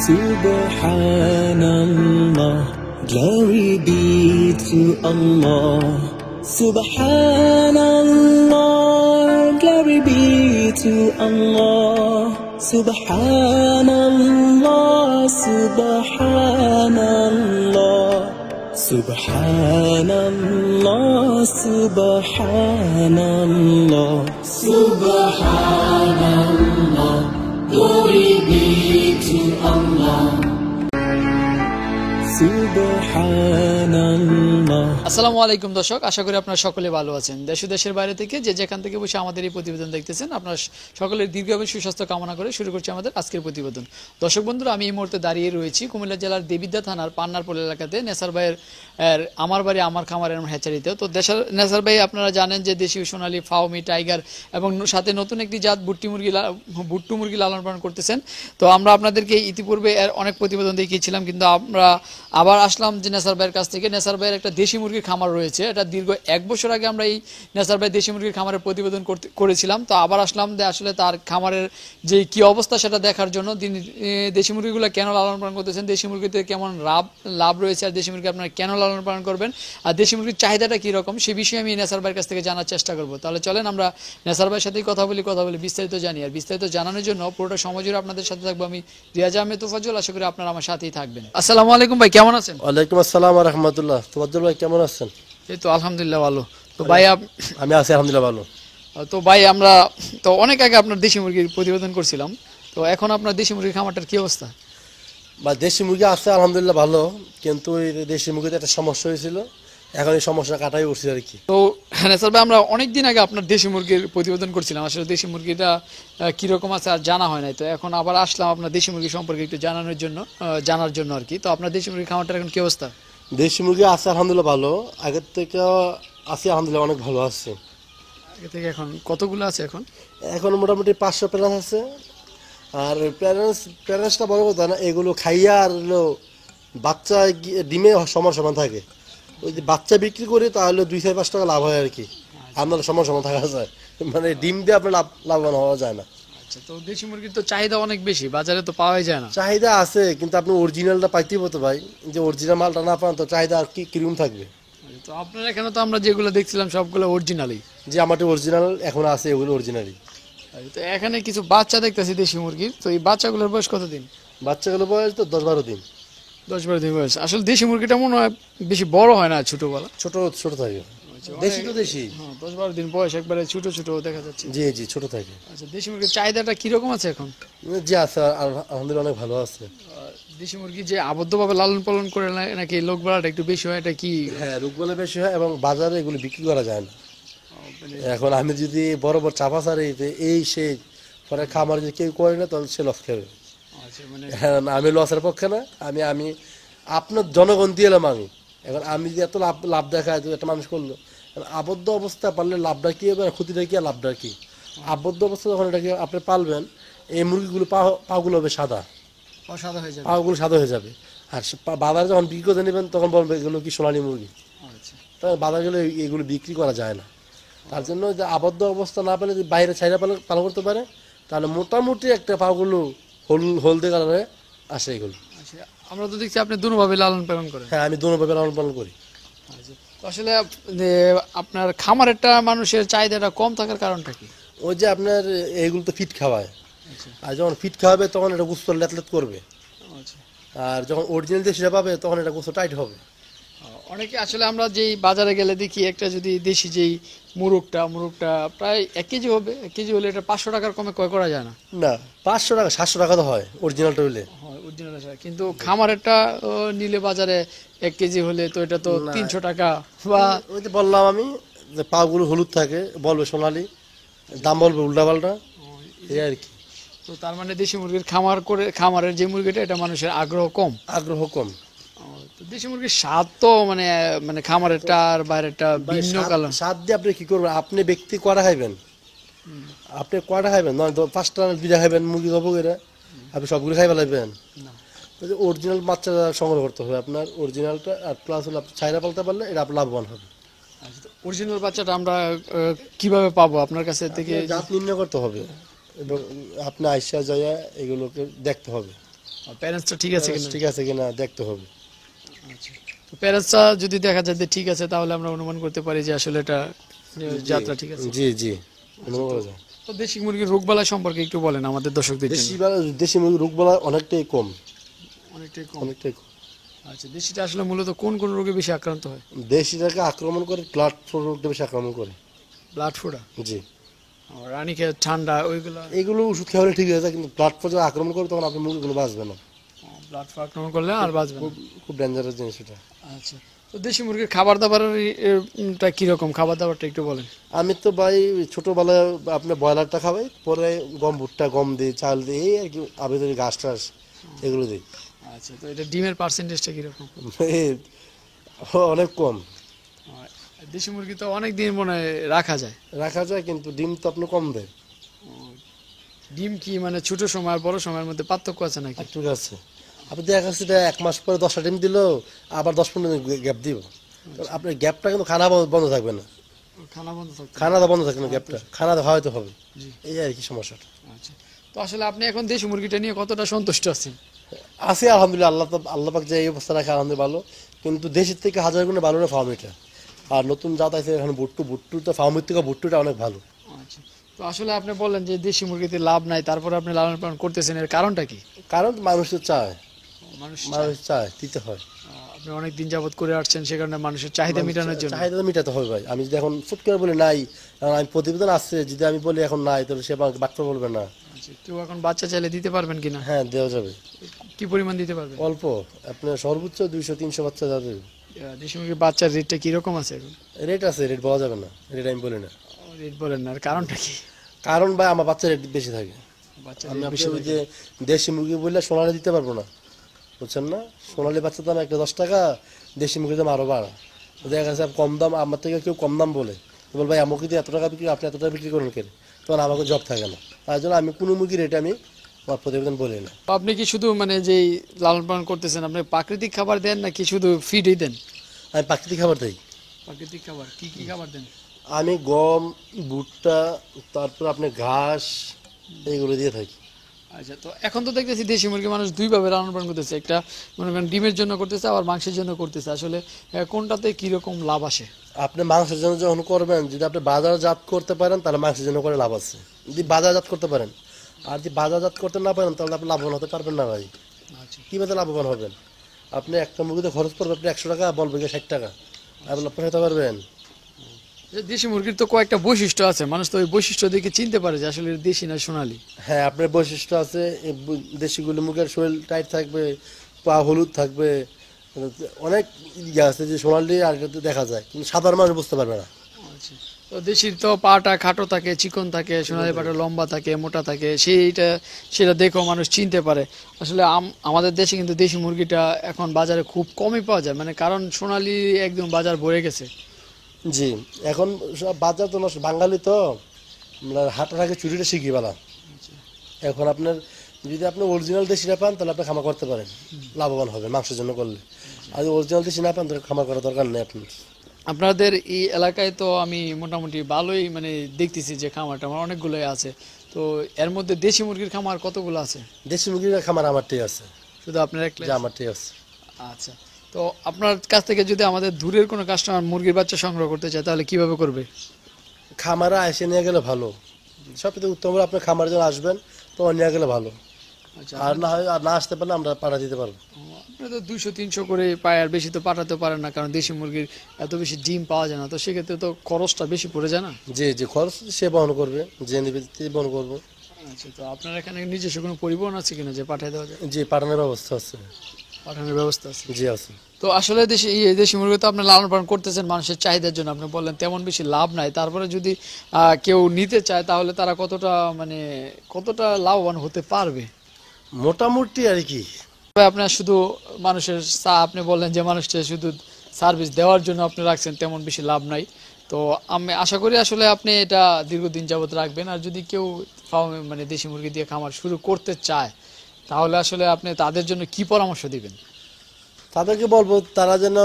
Subhanallah, glory be to Allah. Subhanallah, glory be to Allah. Subhanallah, Subhanallah, Subhanallah, Subhanallah, Subhanallah, glory be to Allah. Subhanallah. আসসালামু আলাইকুম দর্শক, আশা করি আপনারা সকলে ভালো আছেন। দেশ ও দেশের বাইরে থেকে যে যেখান থেকে বসে আমাদের এই প্রতিবেদন দেখতেছেন, আপনারা সকলের দীর্ঘ এবং সুস্বাস্থ্য কামনা করে শুরু করছি আমাদের আজকের প্রতিবেদন। দর্শক বন্ধুরা, আমি এই মুহূর্তে দাঁড়িয়ে রয়েছি কুমিল্লা জেলার দেবিদ্যা থানার পান্নারপোল এলাকাতে নেসার ভাইয়ের আমার বাড়ি আমার খামারের হ্যাচারিতে। তো নেসার ভাই আপনারা জানেন যে দেশীয় সোনালী, ফাউমি, টাইগার এবং সাথে নতুন একটি জাত ভুট্টু মুরগি লালন পালন করতেছেন। তো আমরা আপনাদেরকে ইতিপূর্বে এর অনেক প্রতিবেদন দেখিয়েছিলাম, কিন্তু আমরা আবার আসলাম যে নেসার ভাইয়ের কাছ থেকে। নেসার ভাইয়ের একটা দেশি মুরগির খামার রয়েছে, এটা দীর্ঘ 1 বছর আগে আমরা এই নেসার ভাই দেশি মুরগির খামারের প্রতিবেদন করেছিলাম। তো আবার আসলাম যে আসলে তার খামারের যে কি অবস্থা সেটা দেখার জন্য। তিনি দেশি মুরগিগুলো কেন লালন পালন করতেছেন, দেশি মুরগিতে কেমন লাভ রয়েছে, আর দেশি মুরগি আপনারা কেন লালন পালন করবেন, আর দেশি মুরগির চাহিদাটা কীরকম, সে বিষয়ে আমি নেসার ভাইয়ের কাছ থেকে জানার চেষ্টা করবো। তাহলে চলেন আমরা নেসার ভাইয়ের সাথেই কথা বলি বিস্তারিত জানি। আর বিস্তারিত জানানোর জন্য পুরোটা সময় জুড়ে আপনাদের সাথে থাকবো আমি রিয়াজ আহমেদ তোফাজ্জল। আশা করি আপনারা আমার সাথেই থাকবেন। আসসালামু আলাইকুম ভাই, কেমন আছেন? ওয়ালাইকুম আসসালাম ওয়া রাহমাতুল্লাহ। তোফাজ্জল ভাই কেমন আছেন? এই তো আলহামদুলিল্লাহ ভালো। তো ভাই আমি আছি আলহামদুলিল্লাহ ভালো। তো ভাই আমরা তো অনেক আগে আপনার দেশি মুরগির প্রতিবেদন করছিলাম, তো এখন আপনার দেশি মুরগির খামারটার কি অবস্থা? বা দেশি মুরগি আছে আলহামদুলিল্লাহ ভালো, কিন্তু এই দেশি মুরগিতে একটা সমস্যা হয়েছিল, এখন এই সমস্যা কাটাই উঠছে আর কি। তো হ্যাঁ স্যার ভাই, আমরা অনেক দিন আগে আপনার দেশি মুরগির প্রতিবেদন করছিলাম, আসলে দেশি মুরগিটা কীরকম আছে আর জানা হয় নাই। তো এখন আবার আসলাম আপনার দেশি মুরগি সম্পর্কে একটু জানার জন্য আর কি। তো আপনার দেশি মুরগির খামারটার এখন কি অবস্থা? দেশি মুরগি আছে আলহামদুলিল্লাহ ভালো, আগের থেকে আছে আলহামদুলিল্লাহ অনেক ভালো আছে। আগে থেকে এখন কতগুলো আছে? এখন মোটামুটি 500 প্যারেন্টস আছে। আর প্যারেন্টসটা বড় কথা না, এগুলো খাইয়া আর হলো বাচ্চা ডিমে সমান থাকে। ওই যে বাচ্চা বিক্রি করে তাহলে 2-5 টাকা লাভ হয় আর কি, আপনার সমান থাকা যায়, মানে ডিম দিয়ে আপনার লাভবান হওয়া যায় না। আচ্ছা, তো দেশি মুরগির তো চাহিদা অনেক বেশি, বাজারে তো পাওয়াই যায় না। চাহিদা আছে, কিন্তু আপনি অরিজিনালটা পাইতেই হতো ভাই, যে অরিজিনাল মালটা না পান তো চাহিদা আর কিরকম থাকবে। তো আপনার এখানে তো আমরা যেগুলো দেখছিলাম সবগুলো অরিজিনালি। যে আমারটা অরিজিনাল এখন আছে, এগুলো অরিজিনালি। তো এখানে কিছু বাচ্চা দেখতেছি দেশি মুরগির, তো এই বাচ্চাগুলোর বয়স কতদিন? বাচ্চাগুলো বয়স তো 10-12 দিন। 10-12 দিন বয়স। আসলে দেশি মুরগিটা মনে হয় বেশি বড় হয় না, ছোটবেলা ছোট থাকে। দেশি তো দেশি। 10-12 দিন বয়স, একবারে ছোট দেখা যাচ্ছে। জি ছোট থাকে। আচ্ছা, দেশি মুরগির চাহিদাটা কিরকম আছে এখন? জি আছে আলহামদুলিল্লাহ অনেক ভালো আছে। দেশি মুরগি যে আবদ্ধভাবে লালন পালন করে নাকি লোক ভাড়াটা একটু বেশি হয়, এটা কি? হ্যাঁ, রোগবালা বেশি হয় এবং বাজারে এগুলো বিক্রি করা যায় না। এখন আমি যদি বড় চাপা সারি এই সেই পরে খামার যদি কেউ করে না তাহলে সে লস খাবে। হ্যাঁ, আমি লসের পক্ষে না, আমি আপনার জনগণ দিয়ে এলাম আমি। এখন আমি যদি এত লাভ দেখায় একটা মানুষ করলো, আবদ্ধ অবস্থা পারলে লাভটা কি হবে আর ক্ষতিটা কি আর লাভটা কি। আবদ্ধ অবস্থা যখন এটাকে আপনি পালবেন, এই মুরগিগুলো পাগুলো হবে সাদা পাগুলো সাদা হয়ে যাবে। আর বাজারে যখন বিক্রি করে নেবেন তখন বলবে এগুলো কি সোনালী মুরগি। তখন বাজারে গেলে এগুলো বিক্রি করা যায় না। তার জন্য যে আবদ্ধ অবস্থা না পেলে যদি বাইরে ছাইরা পালন করতে পারে, তাহলে মোটামুটি একটা পাগুলো হলদে কালারে আসে এগুলো। আমরা তো দেখছি আপনি দুভাবে লালন পালন করেন। হ্যাঁ, আমি দুভাবে লালন পালন করি। আসলে আপনার খামারেরটা মানুষের চাহিদাটা কম থাকার কারণটা কি? ওই যে আপনার এইগুলো তো ফিট খাওয়ায়, আর যখন ফিট খাওয়াবে তখন এটা গুস্ত লেতলেত করবে, আর যখন অরিজিনাল দেশিটা পাবে তখন এটা গুস্ত টাইট হবে। অনেকে আসলে আমরা যেই বাজারে গেলে দেখি একটা যদি দেশি যেই মুরগটা প্রায় 1 কেজি হবে, 1 কেজি হলে এটা 500 টাকার কমে ক্রয় করা যায় না। 500 টাকা 700 টাকা তো হয় অরিজিনালটা হইলে। কিন্তু খামারেরটা নিলে বাজারে 1 কেজি হলে তো এটা তো 300 টাকা। বা ওই যে বললাম আমি যে পাগুলো হলুদ থাকে, বলবে সোনালি, দাম বলবে উল্টাপাল্টা, এই আর কি। তো তার মানে দেশি মুরগির খামারের যে মুরগিটা, এটা মানুষের আগ্রহ কম। দেশি মুরগির স্বাদ তো মানে খামারেরটা আর বাইরেরটা ভিন্ন কালার। স্বাদ দিয়ে আপনি কি করবেন, আপনি ব্যক্তি কয়টা খাইবেন, আপনি কয়টা খাইবেন, 5টা 2টা খাইবেন মুরগি খাবো এরা, আপনি সবগুলো খাইবে লাগবেন। অরিজিনাল বাচ্চা সংগ্রহ করতে হবে আপনার, অরিজিনালটা, আর প্লাস হলো আপনি ছাইরা পালতে পারলে এটা আপনার লাভবান হবে। অরিজিনাল বাচ্চাটা আমরা কিভাবে পাবো আপনার কাছে থেকে? জাত নির্ণয় করতে হবে এবং আপনি আইসা যাইয়া এগুলোকে দেখতে হবে। প্যারেন্টসটা ঠিক আছে কিনা? ঠিক আছে কিনা দেখতে হবে। তো প্যারেন্টসটা যদি দেখা যায় যে ঠিক আছে, তাহলে আমরা অনুমান করতে পারি যে আসলে এটা যাত্রা ঠিক আছে। জি জি, অনুমান করা যায়। তো দেশি মুরগির রোগবালাই সম্পর্কে একটু বলেন আমাদের দর্শকদের জন্য। দেশি মুরগির রোগবালা অনেকটাই কম, অনেকটাই কম। অনেকটাই কম। আচ্ছা, দেশিটা আসলে মূলত কোন কোন রোগে বেশি আক্রান্ত হয়? দেশিটাকে আক্রমণ করে ব্লাড ফ্লু রোগটা বেশি আক্রমণ করে। ব্লাড ফ্লুটা, জি, রানীক্ষেত, ঠান্ডা, ওইগুলো। এগুলো ওষুধ খাওয়ালে ঠিক আছে, কিন্তু ব্লাড ফ্লু যখন আক্রমণ করে তখন আপনার মুরগিগুলো বাঁচবে না। ব্লাড ফ্লু আক্রমণ করলে আর বাঁচবে না। খুব ডেঞ্জারাস জিনিস এটা। আচ্ছা, তো দেশি মুরগির খাবার দাবারটা কিরকম, খাবার দাবারটা একটু বলেন। আমি তো ভাই ছোটবেলায় আপনার ব্রয়লারটা খাওয়াই, পরে ভুট্টা, গম দিই, চাল দিই, এই আর কি, আবেদন ঘাস টাস এগুলো দিই। আচ্ছা, তো এটা ডিমের পার্সেন্টেজটা কিরকম? এই অনেক কম দেশি মুরগি তো অনেক দিন মনে হয় রাখা যায়, কিন্তু ডিম তো আপনি কম দেয়। ডিম কি মানে ছোট সময় আর বড় সময়ের মধ্যে পার্থক্য আছে নাকি? ঠিক আছে, আপনি দেখা যাচ্ছে এটা 1 মাস পরে 10টা ডিম দিল, আবার 10-15 দিন গ্যাপ দিব। আপনার গ্যাপটা কিন্তু খানা বন্ধ থাকবে না, খানা বন্ধ থাকবে? খানা বন্ধ থাকবে না, গ্যাপটা খানা খাওয়াইতে হবে। এই আর কি সমস্যাটা। আচ্ছা, তো আসলে আপনি এখন দেশি মুরগিটা নিয়ে কতটা সন্তুষ্ট আছেন? আছি আলহামদুলিল্লাহ, আল্লাহ পাক যে এই অবস্থা রাখে আলহামদুলিল্লাহ ভালো, কিন্তু দেশের থেকে 1000 গুণে ভালো না ফার্ম এটা। আর নতুন জাত আছে এখন ভুট্টু তো ফার্মের থেকে ভুট্টুটা অনেক ভালো। আচ্ছা, তো আসলে আপনি বললেন যে দেশি মুরগিতে লাভ নাই, তারপরে আপনি লালন পালন করতেছেন, এর কারণটা কি? কারণ মানুষ তো চায়, মানুষ চায়, দিতে হয়। আপনি অনেক দিন যাবত করে আসছেন, সে কারণে মানুষের চাহিদা মেটানোর জন্য। চাহিদা মেটাতে হবে ভাই। আমি যদি এখন ফুট করে বলি নাই, কারণ আমি প্রতিবেদন আসছে, যদি আমি বলি এখন নাই, তাহলে সে বাচ্চা বলবে না। আচ্ছা, কেউ এখন বাচ্চা চাইলে দিতে পারবেন কিনা? হ্যাঁ, দেওয়া যাবে। কি পরিমাণ দিতে পারবেন? অল্প, আপনার সর্বোচ্চ 200-300 বাচ্চা যাবে। দেশি মুরগির বাচ্চার রেটটা কিরকম আছে এখন? রেট আছে, রেট বলা যাবে না, রেট আমি বলি না। রেট বলেন না, আর কারণটা কি? কারণ ভাই আমার বাচ্চা রেট বেশি থাকে। বাচ্চা আমি বেশি ওই যে দেশি মুরগি বললে সোনালি দিতে পারবো না, বুঝছেন না? সোনালি বাচ্চার দাম একটা 10 টাকা, দেশি মুরগির দাম আরো বাড়া। দেখা গেছে কম দাম, আমার থেকে কেউ কম দাম বলে, বল ভাই আমাকে যদি এত টাকা বিক্রি, আপনি এত টাকা বিক্রি করেন কেন, তখন আমাকে জব থাকে না। তার জন্য আমি কোনো মুরগির রেট আমি আমার প্রতিবেদন বলি না। আপনি কি শুধু মানে যেই লালন পালন করতেছেন, আপনি প্রাকৃতিক খাবার দেন নাকি শুধু ফিডই দেন? আমি প্রাকৃতিক খাবার দিই। প্রাকৃতিক খাবার কি কি খাবার দেন? আমি গম, ভুট্টা, তারপর আপনার ঘাস, এইগুলো দিয়ে থাকি। আচ্ছা, তো এখন তো দেখতেছি দেশি মুরগি মানুষ দুইভাবে লালন পালন করতেছে, একটা মনে করেন ডিমের জন্য করতেছে, আবার মাংসের জন্য করতেছে। আসলে কোনটাতে কিরকম লাভ আসে? আপনি মাংসের জন্য যখন করবেন, যদি আপনি বাজারজাত করতে পারেন তাহলে মাংসের জন্য করে লাভ আছে, যদি বাজারজাত করতে পারেন। আর যদি বাজারজাত করতে না পারেন তাহলে আপনি লাভবান হতে পারবেন না ভাই। আচ্ছা, কীভাবে লাভবান হবেন? আপনি একটা মুরগিতে খরচ করবেন আপনি 100 টাকা, বলবে 60 টাকা, আপনি লাভ হতে পারবেন? দেশি মুরগির তো কয়েকটা বৈশিষ্ট্য আছে, মানুষ তো ওই বৈশিষ্ট্য দেখে চিনতে পারে যে আসলে দেশি না সোনালী। হ্যাঁ, আপনার বৈশিষ্ট্য আছে। এই দেশিগুলো মুরগির শরীর টাইট থাকবে, পা হলুদ থাকবে, অনেক ইয়ে আছে যে সোনালি আর দেখা যায়, কিন্তু সাধারণ মানুষ বুঝতে পারবে না। আচ্ছা, তো দেশির তো পাটা খাটো থাকে, চিকন থাকে, সোনালী পাটা লম্বা থাকে, মোটা থাকে, সেটা দেখেও মানুষ চিনতে পারে। আসলে আমাদের দেশে কিন্তু দেশি মুরগিটা এখন বাজারে খুব কমই পাওয়া যায়, মানে কারণ সোনালী একদম বাজার ভরে গেছে। জি, এখন সব বাজার তো নষ্ট, বাঙালি তো হাটের আগে চুরিটা শিখি বেলা। এখন আপনার যদি আপনি অরিজিনাল দেশিটা পান তাহলে আপনি খামার করতে পারেন, লাভবান হবে মাংসের জন্য করলে। আর যদি অরিজিনাল দেশি না পান তাহলে খামার করার দরকার নেই আপনার। আপনাদের এই এলাকায় তো আমি মোটামুটি ভালোই মানে দেখতেছি যে খামারটা আমার অনেকগুলোই আছে, তো এর মধ্যে দেশি মুরগির খামার কতগুলো আছে? দেশি মুরগির খামার আমারটাই আছে, শুধু আপনার একটা? আমারটাই আছে। আচ্ছা, তো আপনার কাছ থেকে যদি আমাদের দূরের কোনো কাস্টমার মুরগির বাচ্চা সংগ্রহ করতে চায় তাহলে কিভাবে করবে? খামারে এসে নিয়ে গেলে ভালো, সবথেকে উত্তম হলো আপনি খামারে যখন আসবেন তখন নিয়ে গেলে ভালো। আচ্ছা, আর না হয়, আর না আসতে পারলে আমরা পাঠা দিতে পারবো। আপনি তো 200-300 করে পায়, আর বেশি তো পাঠাতে পারেন না, কারণ দেশি মুরগির এত বেশি ডিম পাওয়া যায় না, তো সেক্ষেত্রে তো খরচটা বেশি পড়ে যায় না? জি জি, খরচ সে বহন করবে, যে নিবে বহন করবো। আচ্ছা, তো আপনার এখানে নিজস্ব কোনো পরিবহন আছে কিনা যে পাঠিয়ে দেওয়া যায়? জি, পাঠানোর ব্যবস্থা আছে। পাঠানোর ব্যবস্থা আছে? জি আছে। তো আসলে দেশি মুরগি তো আপনি লালন পালন করতেছেন মানুষের চাহিদার জন্য, আপনি বললেন তেমন বেশি লাভ নাই, তারপরে যদি কেউ নিতে চায় তাহলে তারা কতটা লাভবান হতে পারবে? মোটামুটি আর কি। আপনার শুধু মানুষের আপনি বললেন যে মানুষকে শুধু সার্ভিস দেওয়ার জন্য আপনি রাখছেন, তেমন বেশি লাভ নাই। তো আমি আশা করি আসলে আপনি এটা দীর্ঘদিন যাবত রাখবেন। আর যদি কেউ ফার্মে মানে দেশি মুরগি দিয়ে খামার শুরু করতে চায় তাহলে আসলে আপনি তাদের জন্য কি পরামর্শ দিবেন? তাদেরকে বলবো তারা যেন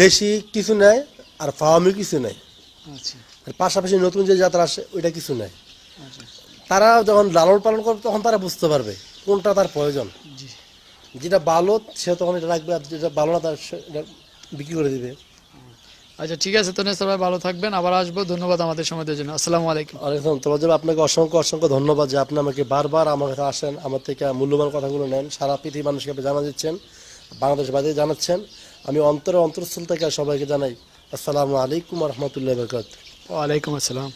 দেশি কিছু নেয় আর ফার্মি কিছু নেয়, আচ্ছা, আর পাশাপাশি নতুন যে যাত্রা আসে ওইটা কিছু নেয়। আচ্ছা, তারা যখন লালন পালন করবে তখন তারা বুঝতে পারবে কোনটা তার প্রয়োজন। জি। যেটা ভালো সে তখন এটা রাখবে, আর যেটা ভালো না তার এটা বিক্রি করে দিবে। আচ্ছা ঠিক আছে, তো সবাই ভালো থাকবেন, আবার আসবো। ধন্যবাদ আমাদের সময় দেওয়ার জন্য। আসসালামু আলাইকুম। আলাইকুম। তোমার জন্য আপনাকে অসংখ্য অসংখ্য ধন্যবাদ যে আপনি আমাকে বারবার আমার কাছে আসেন, আমার থেকে মূল্যবান কথাগুলো নেন, সারা পৃথিবীর মানুষকে আপনি জানা দিচ্ছেন, বাংলাদেশ বাইরে জানাচ্ছেন। আমি অন্তরস্থল থেকে সবাইকে জানাই আসসালামু আলাইকুম ওয়া রাহমাতুল্লাহি ওয়া বারাকাতুহু। ওয়ালাইকুম আসসালাম।